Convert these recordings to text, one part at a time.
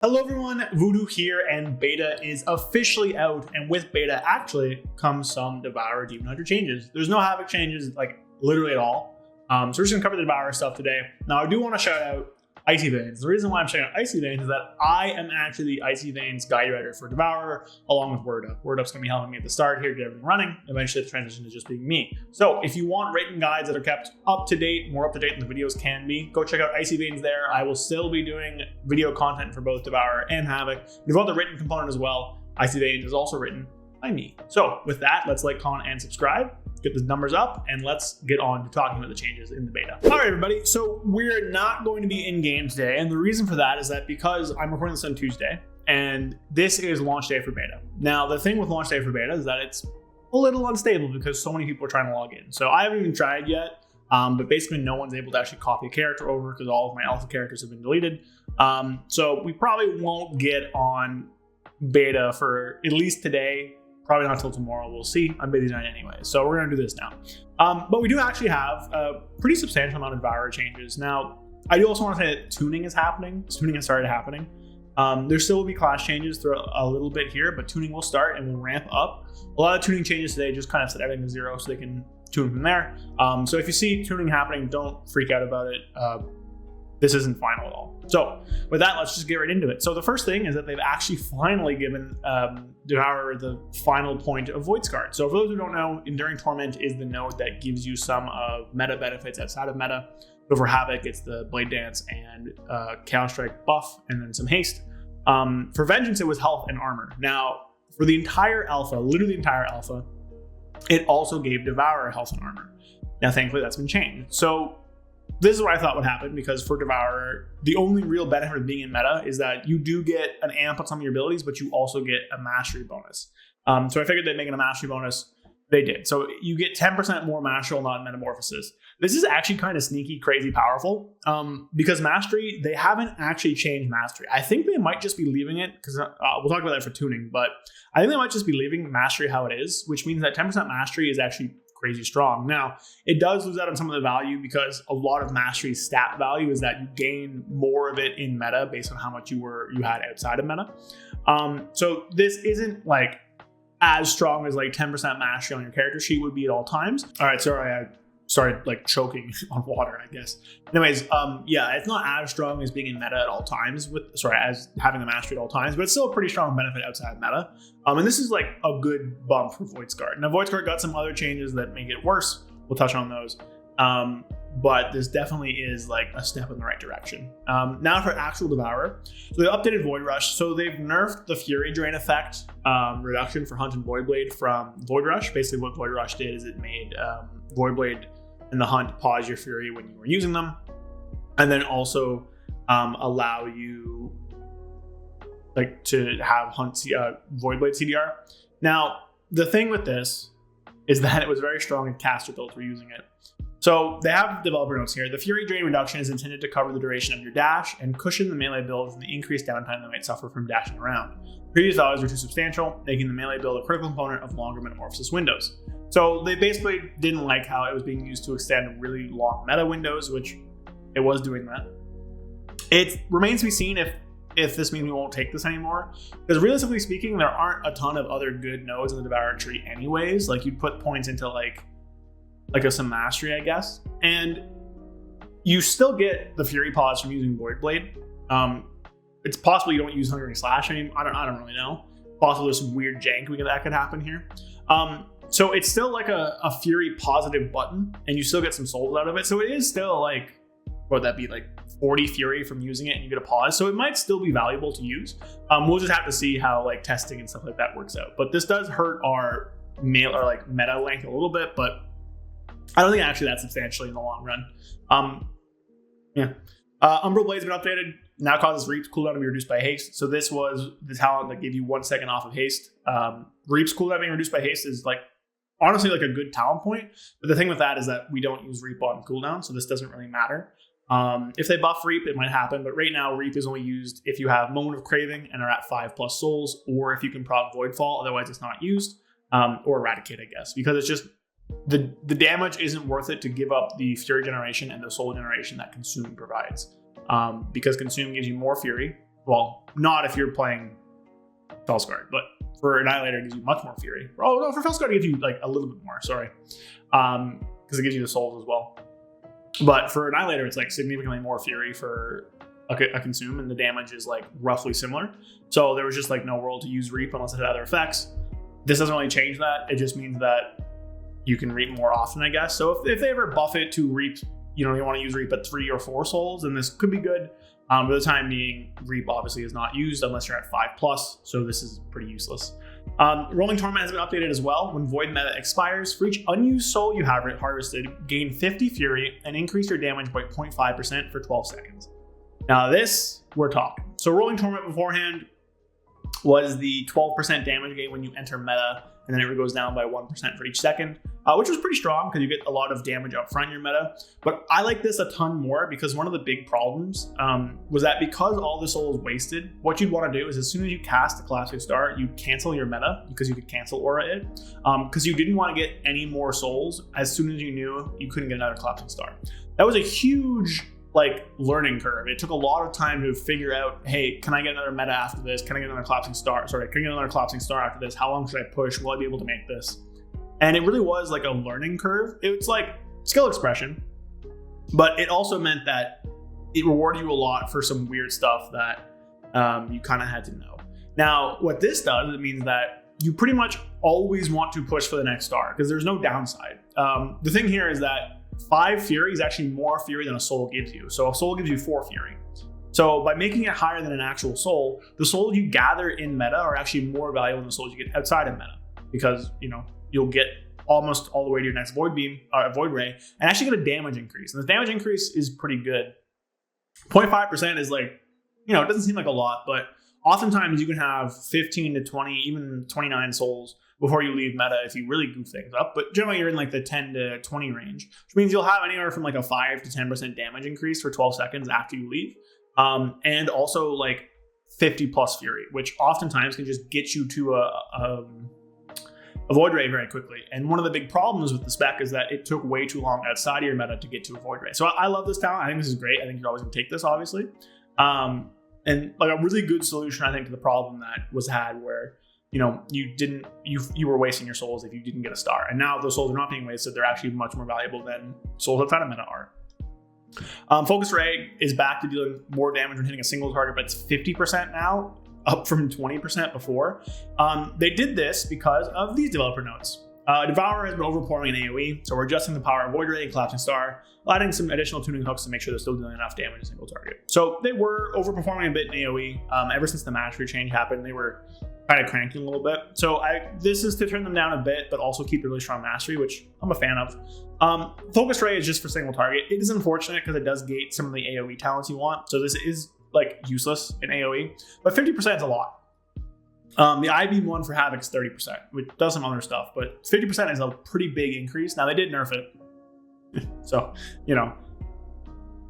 Hello everyone, Voodoo here, and beta is officially out, and with beta actually comes some Devourer Demon Hunter changes. There's no Havoc changes, like literally at all. So we're just gonna cover the Devourer stuff today. Now I do want to shout out Icy Veins. The reason why I'm shouting out Icy Veins is that I am actually the Icy Veins guide writer for Devourer, along with Word Up. Word Up's gonna be helping me at the start here, get everything running. Eventually the transition to just being me. So if you want written guides that are kept up to date, more up to date than the videos can be, go check out Icy Veins there. I will still be doing video content for both Devourer and Havoc. If you want the written component as well, Icy Veins is also written by me. So with that, let's like, comment, and subscribe. Get the numbers up, and let's get on to talking about the changes in the beta. All right, everybody. So we're not going to be in game today, and the reason for that is that because I'm recording this on Tuesday, and this is launch day for beta. Now, the thing with launch day for beta is that it's a little unstable because so many people are trying to log in. So I haven't even tried yet, but basically no one's able to actually copy a character over because all of my alpha characters have been deleted. So we probably won't get on beta for at least today. Probably not until tomorrow, we'll see. I'm busy tonight anyway, so we're gonna do this now. But we do actually have a pretty substantial amount of Devourer changes. Now, I do also want to say that tuning is happening. Tuning has started happening. There still will be class changes through a little bit here, but tuning will start and will ramp up. A lot of tuning changes today just kind of set everything to 0 so they can tune from there. So if you see tuning happening, don't freak out about it. This isn't final at all. So with that, let's just get right into it. So the first thing is that they've actually finally given Devourer the final point of Void Scarred. So for those who don't know, Enduring Torment is the node that gives you some of meta benefits outside of meta. So for Havoc, it's the Blade Dance and Chaos Strike buff, and then some haste. For Vengeance, it was health and armor. Now, for the entire alpha, literally the entire alpha, it also gave Devourer health and armor. Now, thankfully, that's been changed. So this is what I thought would happen, because for Devourer, the only real benefit of being in meta is that you do get an amp on some of your abilities, but you also get a mastery bonus. So I figured they'd make it a mastery bonus. They did. So you get 10% more mastery on metamorphosis. This is actually kind of sneaky, crazy powerful, because mastery, they haven't actually changed mastery. I think they might just be leaving it, because we'll talk about that for tuning, but I think they might just be leaving mastery how it is, which means that 10% mastery is actually crazy strong. Now, it does lose out on some of the value because a lot of mastery stat value is that you gain more of it in meta based on how much you had outside of meta. So this isn't like as strong as like 10% mastery on your character sheet would be at all times. All right, sorry, I started like choking on water, I guess. Anyways, yeah, it's not as strong as being in meta at all times as having the mastery at all times, but it's still a pretty strong benefit outside of meta. And this is like a good bump for Void Scarred. Now, Void Scarred got some other changes that make it worse. We'll touch on those. But this definitely is like a step in the right direction. Now for actual Devourer. So they updated Void Rush. So they've nerfed the Fury Drain effect reduction for Hunt and Voidblade from Void Rush. Basically what Void Rush did is it made Voidblade and the Hunt pause your Fury when you were using them. And then also allow you like to have Hunt Voidblade CDR. Now, the thing with this is that it was very strong in caster builds were using it. So they have developer notes here. The Fury Drain reduction is intended to cover the duration of your dash and cushion the melee build from the increased downtime that might suffer from dashing around. Previous values were too substantial, making the melee build a critical component of longer metamorphosis windows. So they basically didn't like how it was being used to extend really long meta windows, which it was doing that. It remains to be seen if this means we won't take this anymore. Because realistically speaking, there aren't a ton of other good nodes in the Devourer tree anyways. Like you'd put points into like some mastery, I guess. And you still get the Fury Pause from using Voidblade. It's possible you don't use Hungering Slash anymore. I don't really know. Possibly there's some weird jank that could happen here. So it's still like a Fury positive button, and you still get some souls out of it. So it is still like, what would that be, like 40 Fury from using it, and you get a pause. So it might still be valuable to use. We'll just have to see how like testing and stuff like that works out. But this does hurt our meta length a little bit, but I don't think actually that substantially in the long run. Yeah. Umbral Blade's been updated. Now causes Reap's cooldown to be reduced by haste. So this was the talent that gave you 1 second off of haste. Reap's cooldown being reduced by haste is like honestly like a good talent point. But the thing with that is that we don't use Reap on cooldown, so this doesn't really matter. If they buff Reap, it might happen, but right now Reap is only used if you have Moment of Craving and are at 5+ souls, or if you can proc Voidfall, otherwise it's not used. Or Eradicate, I guess, because it's just the damage isn't worth it to give up the Fury generation and the soul generation that Consume provides. Because Consume gives you more Fury, Well, not if you're playing Fellsguard, but for Annihilator, it gives you much more Fury. Oh no, for Fellsguard, it gives you like a little bit more. Sorry, because it gives you the souls as well. But for Annihilator, it's like significantly more Fury for a consume, and the damage is like roughly similar. So there was just like no world to use Reap unless it had other effects. This doesn't really change that. It just means that you can Reap more often, I guess. So if they ever buff it to Reap, you want to use Reap at 3 or 4 souls, then this could be good. For the time being, Reap obviously is not used unless you're at 5+, so this is pretty useless. Rolling Torment has been updated as well. When Void meta expires, for each unused soul you have harvested, gain 50 Fury and increase your damage by 0.5% for 12 seconds. Now this, we're talking. So Rolling Torment beforehand was the 12% damage gain when you enter meta, and then it goes down by 1% for each second, which was pretty strong because you get a lot of damage up front in your meta. But I like this a ton more because one of the big problems was that because all the soul is wasted, what you'd want to do is as soon as you cast a Collapsing Star, you cancel your meta because you could cancel aura it, because you didn't want to get any more souls as soon as you knew you couldn't get another Collapsing Star. That was a huge learning curve. It took a lot of time to figure out, hey, can I get another meta after this? Can I get another Collapsing Star? Sorry, can I get another Collapsing Star after this? How long should I push? Will I be able to make this? And it really was like a learning curve. It's like skill expression, but it also meant that it rewarded you a lot for some weird stuff that you kind of had to know. Now, what this does, it means that you pretty much always want to push for the next star because there's no downside. The thing here is that 5 Fury is actually more Fury than a soul gives you. So a soul gives you 4 Fury. So by making it higher than an actual soul, the souls you gather in meta are actually more valuable than the souls you get outside of meta, because you'll get almost all the way to your next Void Ray, and actually get a damage increase. And the damage increase is pretty good. 0.5% is it doesn't seem like a lot, but oftentimes you can have 15 to 20, even 29 souls before you leave meta if you really goof things up. But generally you're in the 10 to 20 range, which means you'll have anywhere from a 5 to 10% damage increase for 12 seconds after you leave. And also 50+ Fury, which oftentimes can just get you to a Void Ray very quickly. And one of the big problems with the spec is that it took way too long outside of your meta to get to a Void Ray. So I love this talent. I think this is great. I think you're always going to take this, obviously. And a really good solution, I think, to the problem that was had where you were wasting your souls if you didn't get a star. And now those souls are not being wasted. They're actually much more valuable than souls outside of meta are. Focus Ray is back to dealing more damage when hitting a single target, but it's 50% now, up from 20% before. They did this because of these developer notes. Devourer has been overperforming in AoE, so we're adjusting the power of Void Ray and Collapsing Star, adding some additional tuning hooks to make sure they're still dealing enough damage to a single target. So they were overperforming a bit in AoE. Ever since the mastery change happened, they were kind of cranking a little bit. So this is to turn them down a bit, but also keep the really strong mastery, which I'm a fan of. Focus Ray is just for single target. It is unfortunate because it does gate some of the AoE talents you want. So this is useless in AoE, but 50% is a lot. The I-beam one for Havoc is 30%, which does some other stuff, but 50% is a pretty big increase. Now they did nerf it. So,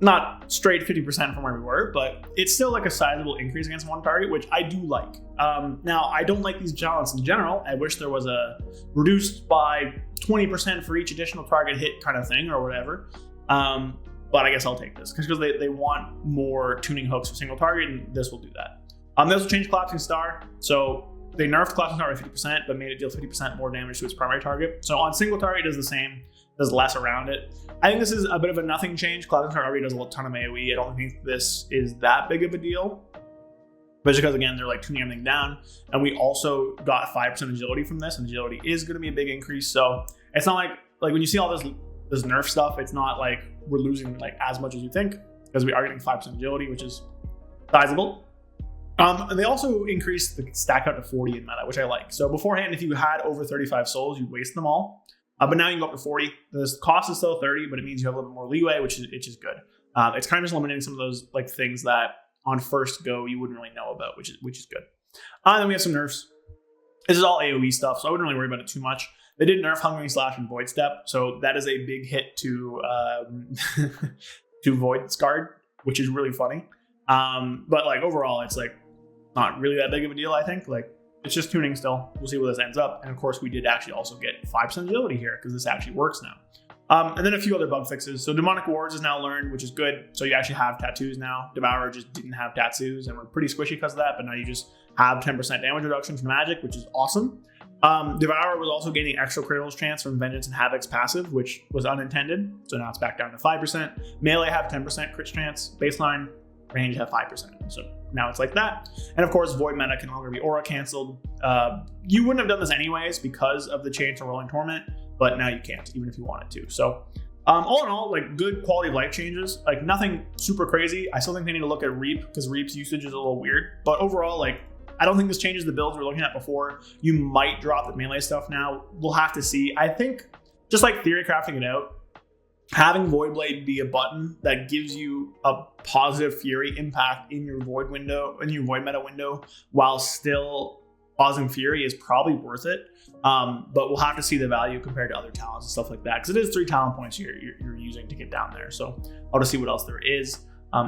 not straight 50% from where we were, but it's still a sizable increase against one target, which I do like. Now, I don't like these talents in general. I wish there was a reduced by 20% for each additional target hit kind of thing or whatever. But I guess I'll take this because they want more tuning hooks for single target, and this will do that. They also changed Collapsing Star. So they nerfed Collapsing Star by 50%, but made it deal 50% more damage to its primary target. So on single target, it does the same, does less around it. I think this is a bit of a nothing change. Collapsing Star already does a ton of AoE. I don't think this is that big of a deal. But it's because, again, they're tuning everything down. And we also got 5% agility from this, and agility is going to be a big increase. So it's not like when you see all this nerf stuff, it's not we're losing as much as you think, because we are getting 5% agility, which is sizable. And they also increased the stack out to 40 in meta, which I like. So beforehand, if you had over 35 souls, you waste them all. But now you can go up to 40. The cost is still 30, but it means you have a little bit more leeway, which is good. It's kind of just eliminating some of those things that on first go you wouldn't really know about, which is good. And then we have some nerfs. This is all AoE stuff, so I wouldn't really worry about it too much. They did nerf Hungering Slash and Void Step, so that is a big hit to to Void Scarred, which is really funny. But overall, it's not really that big of a deal, I think. It's just tuning still. We'll see where this ends up. And of course, we did actually also get 5% agility here because this actually works now. And then a few other bug fixes. So Demonic Wars is now learned, which is good. So you actually have tattoos now. Devourer just didn't have tattoos and were pretty squishy because of that, but now you just have 10% damage reduction from magic, which is awesome. Devourer was also gaining extra criticals chance from Vengeance and Havoc's passive, which was unintended. So now it's back down to 5%. Melee have 10% crit chance. Baseline, range have 5%. So now it's like that. And of course, Void Meta can no longer be aura canceled. You wouldn't have done this anyways because of the change to Rolling Torment, but now you can't, even if you wanted to. So all in all, like good quality of life changes, like nothing super crazy. I still think they need to look at Reap because Reap's usage is a little weird, but overall, like I don't think this changes the builds we were looking at before. You might drop the melee stuff now. We'll have to see. I think just like theory crafting it out, having Voidblade be a button that gives you a positive Fury impact in your Void window, in your Void meta window, while still pausing Fury is probably worth it. But we'll have to see the value compared to other talents and stuff like that, because it is 3 talent points you're using to get down there. So I'll just see what else there is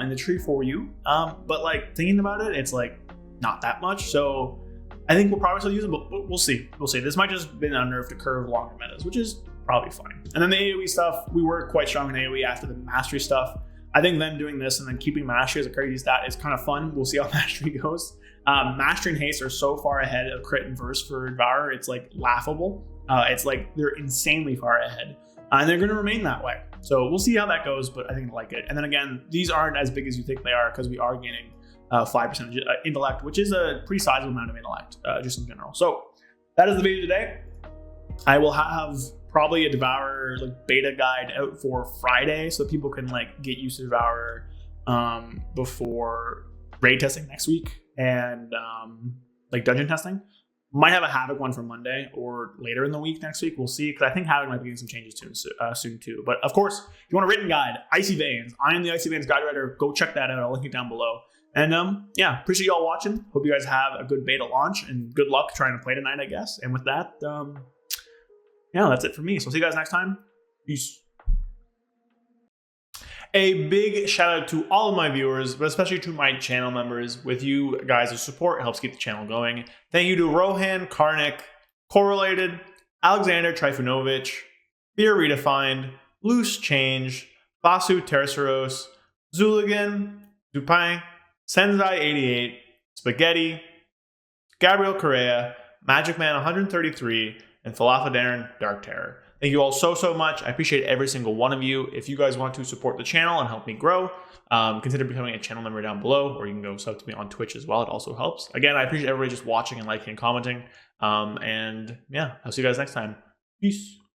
in the tree for you. But like thinking about it, it's like not that much. So I think we'll probably still use it, but we'll see. We'll see. This might just been a nerf to curve longer metas, which is probably fine. And then the AoE stuff, we were quite strong in AoE after the mastery stuff. I think them doing this and then keeping mastery as a crazy stat is kind of fun. We'll see how mastery goes. Mastery and haste are so far ahead of crit and verse for Devourer, it's like laughable. It's like they're insanely far ahead, and they're going to remain that way. So we'll see how that goes, but I think I like it. And then again, these aren't as big as you think they are because we are gaining 5% intellect, which is a pretty sizable amount of intellect just in general. So that is the video today. I will have probably a Devourer like beta guide out for Friday so people can like get used to Devourer before raid testing next week and like dungeon testing. Might have a Havoc one for Monday or later in the week next week. We'll see, because I think Havoc might be getting some changes soon too. But of course, if you want a written guide, Icy Veins. I am the Icy Veins guide writer. Go check that out. I'll link it down below. And yeah, appreciate y'all watching. Hope you guys have a good beta launch and good luck trying to play tonight, I guess. And with that, yeah, that's it for me. So see you guys next time. Peace. A big shout out to all of my viewers, but especially to my channel members. With you guys' support, it helps keep the channel going. Thank you to Rohan, Karnik, Correlated, Alexander Trifunovic, Fear Redefined, Loose Change, Basu Terceros, Zuligan, Dupin, Senzai88, Spaghetti, Gabriel Correa, Magic Man 133, and Falafel Darren Dark Terror. Thank you all so much. I appreciate every single one of you. If you guys want to support the channel and help me grow, consider becoming a channel member down below, or you can go sub to me on Twitch as well. It also helps. Again, I appreciate everybody just watching and liking and commenting. And yeah, I'll see you guys next time. Peace.